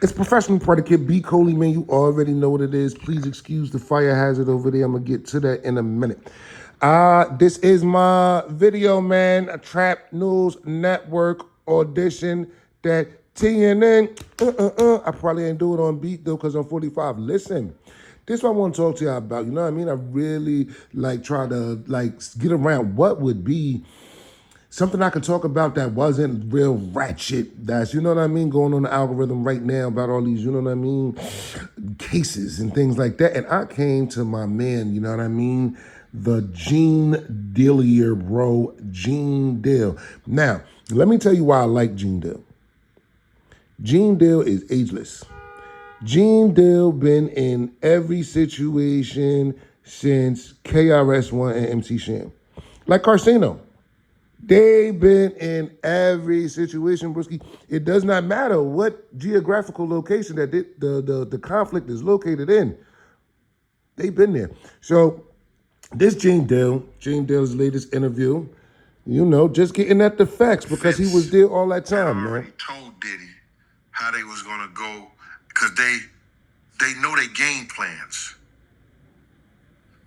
It's professional predicate. B. Coley, man, you already know what it is. Please excuse the fire hazard over there. I'm going to get to that in a minute. This is my video, man. A Trap News Network audition that TNN. I probably ain't do it on beat, though, because I'm 45. Listen. This is what I want to talk to y'all about. You know what I mean? I really, try to, get around what would be something I could talk about that wasn't real ratchet. That's, you know what I mean, going on the algorithm right now about all these, you know what I mean, cases and things like that. And I came to my man, you know what I mean, the Gene Dealier, bro, Gene Deal. Now, let me tell you why I like Gene Deal. Gene Deal is ageless. Gene Deal been in every situation since KRS-One and MC Sham. Like Carcino. They've been in every situation, Brewski. It does not matter what geographical location that the conflict is located in. They've been there. So this Gene Dale's latest interview, you know, just getting at the facts because he was there all that time, man. Already told Diddy how they was gonna go because they know their game plans.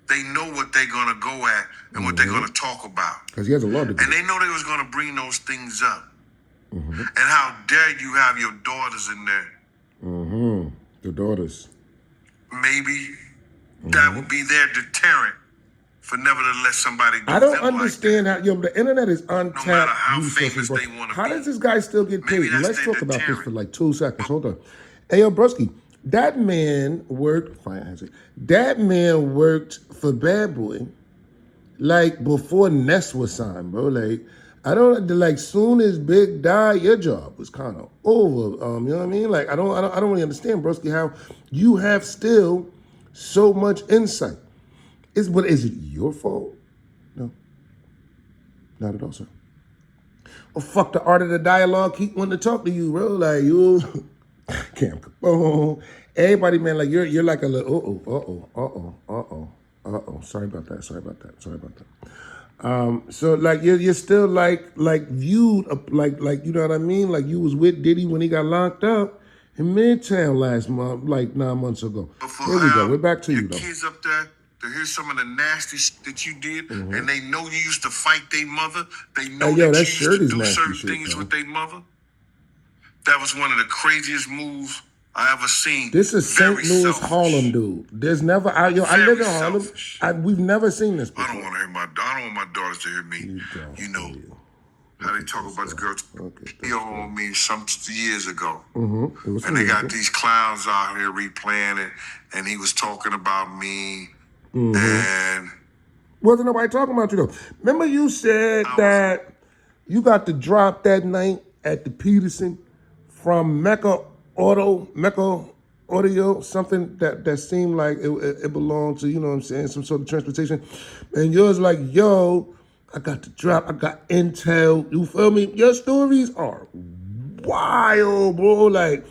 They know what they're gonna go at and what they're gonna talk about. Because he has a law degree. And they know they was gonna bring those things up. And how dare you have your daughters in there? The daughters. Maybe that would be their deterrent for never to let somebody do I don't them understand like how, the internet is untapped. No matter how resources, famous bro. they want to How be. does this guy still get paid? Maybe that's Let's their talk about this deterrent. for like 2 seconds. Hold on. Hey, yo, Broski, that man worked for Bad Boy like before Ness was signed, bro. Like, I don't like soon as Big died, your job was kind of over. You know what I mean? Like, I don't really understand, Broski, how you have still so much insight. Is it your fault? No, not at all, sir. Well, fuck the art of the dialogue. Keep wanting to talk to you, bro. Like you, Cam Capone. Everybody, man, like you're like a little Sorry about that. So like you're still like viewed like you know what I mean? Like you was with Diddy when he got locked up in Midtown last month, like 9 months ago. Here we go. We're back to you though. Kids up there to hear some of the nasty shit that you did, and they know you used to fight their mother. They know Hey, yo, that that you shirt used is to do nasty certain shit, things bro. with their mother. That was one of the craziest moves I ever seen. This is St. Very Louis, selfish. Harlem, dude. There's never, I live in Harlem. We've never seen this before. I don't want to hear I don't want my daughters to hear me. You know how they talk about this girl. He on me some years ago. And they got these clowns out here replaying it, and he was talking about me. And wasn't nobody talking about you though. Remember you said that you got the drop that night at the Peterson from Mecca Audio, something that seemed like it belonged to, you know what I'm saying, some sort of transportation. And yours like, yo, I got the drop, I got intel, you feel me? Your stories are wild, bro. Like,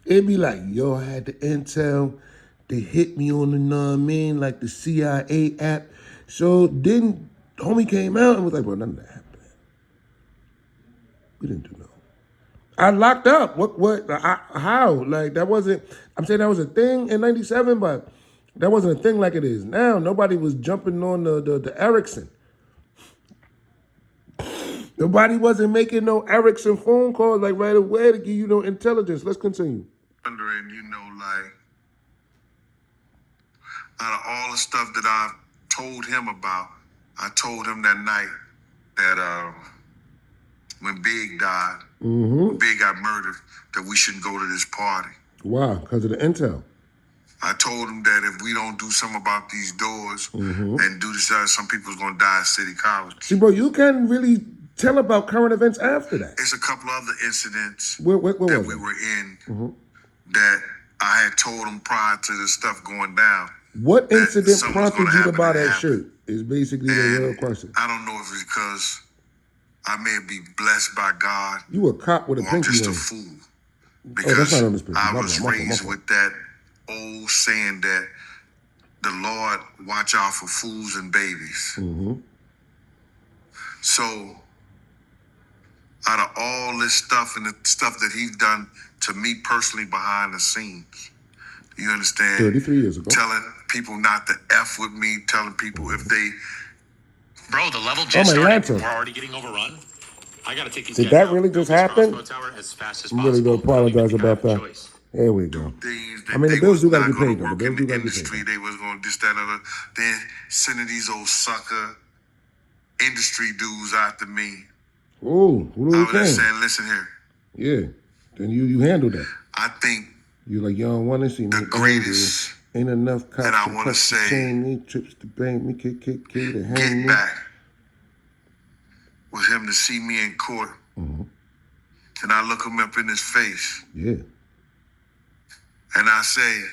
it'd be like, yo, I had the intel, they hit me on the, you know what I mean, like the CIA app. So then homie came out and was like, bro, none of that happened. We didn't do no. I locked up. How? Like, that wasn't, I'm saying that was a thing in 97, but that wasn't a thing like it is now. Nobody was jumping on the Erickson. Nobody wasn't making no Erickson phone calls like right away to give you no intelligence. Let's continue. Wondering, you know, like, out of all the stuff that I told him about, I told him that night that when Big died, when Big got murdered, that we shouldn't go to this party. Wow, because of the intel. I told him that if we don't do something about these doors and do this, some people's gonna die in City College. See, bro, you can't really tell about current events after that. It's a couple other incidents where that we were in that I had told him prior to this stuff going down. What incident prompted you to buy that shirt is basically the real question. I don't know if it's because I may be blessed by God. You a cop with a pinky just ring. A fool. Because that's not on this picture. I was raised with that old saying that the Lord watch out for fools and babies. So out of all this stuff and the stuff that he's done to me personally behind the scenes. You understand? 33 years ago. Telling people not to F with me, telling people if they... Bro, the level just started. We're already getting overrun. I gotta take these Did guys that out. really just happen? As fast as I'm really going to apologize about that. There we go. I mean, the bills do got to get paid, though. The bills do got to get paid. They was going to this, that, and other. Then sending these old sucker industry dudes after me. Oh, who do I we was just saying, listen here. Yeah. Then you handled that. I think you're like, you don't want to see me. The greatest. Ain't enough cops and I want to say, chain me, trips to bang me, kick, to hang get me. back with him to see me in court. Mm-hmm. And I look him up in his face. Yeah. And I say,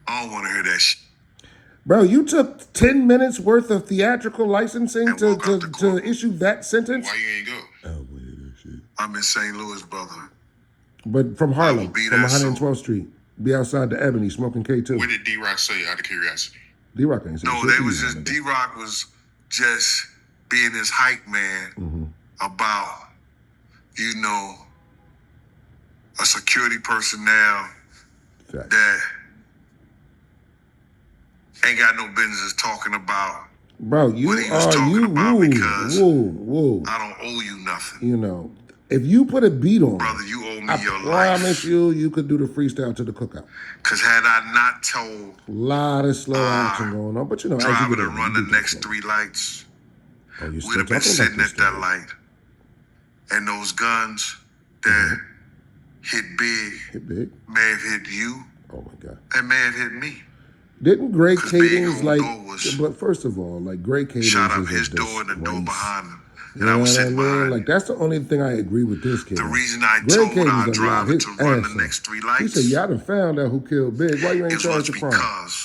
I don't want to hear that shit. Bro, you took 10 minutes worth of theatrical licensing to issue that sentence? Why you ain't go? Oh, wait, shit. I'm in St. Louis, brother. But from Harlem, from 112th Street. Be outside the Ebony, smoking K2. What did D-Rock say, out of curiosity? D-Rock ain't say no, they was just, D-Rock was just being his hype man about, you know, a security personnel that ain't got no business talking about bro, you what he was talking about because whoa. I don't owe you nothing. You know, if you put a beat on, brother, you owe me your life. I promise you could do the freestyle to the cookout. Because had I not told a lot of slow action going on, but you know, driving to run the next 3 lights, we'd have been sitting at that light, and those guns that hit big, may have hit you. Oh my God! And may have hit me. Didn't Greg Cadence but first of all, like Greg Cadence shot up his door and the door behind him. And I was sitting behind. Like that's the only thing I agree with this kid. The reason I told our driver to run the next 3 lights. He said, "Y'all done found out who killed Big. Why you ain't charged the crime?"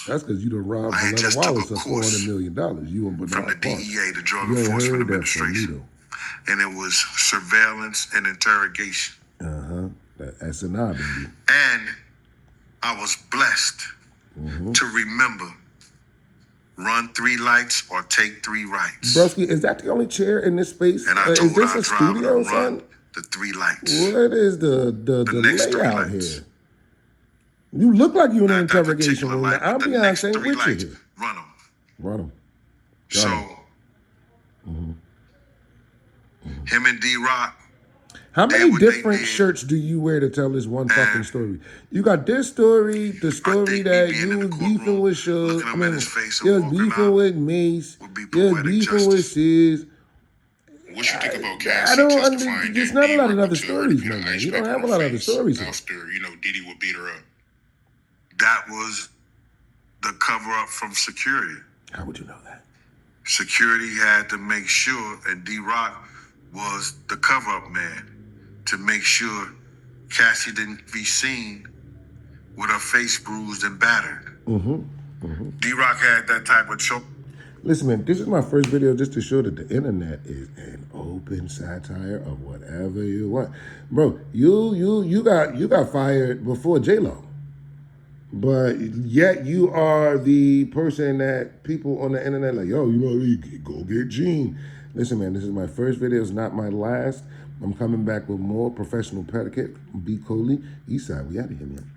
That's because you done robbed Leonard Wallace of $400 million. You and Bernard from the DEA, the Drug Enforcement Administration, and it was surveillance and interrogation. That SNI, baby. And I was blessed to remember. Run 3 lights or take 3 rights. Broski, is that the only chair in this space? And I told is this a studio, son? The 3 lights. What is the layout here? You look like you in an interrogation room. I'll be honest, ain't with you here. Run them. So, him and D-Rock. How many different shirts do you wear to tell this one fucking story? You got this story, the story that you was beefing with Suge, you was beefing with Mace, you was beefing with Sis. What you think about Cassie? I don't understand. There's not a lot of other stories, man. You don't have a lot of other stories. After, Diddy would beat her up. That was the cover-up from security. How would you know that? Security had to make sure, and D-Rock was the cover-up man, to make sure Cassie didn't be seen with her face bruised and battered. D-Rock had that type of choke. Listen, man, this is my first video just to show that the internet is an open satire of whatever you want. Bro, you got fired before J-Lo. But yet you are the person that people on the internet like, yo, go get Gene. Listen, man, this is my first video. It's not my last. I'm coming back with more professional predicate. B. Coley, Eastside. We out of here, man.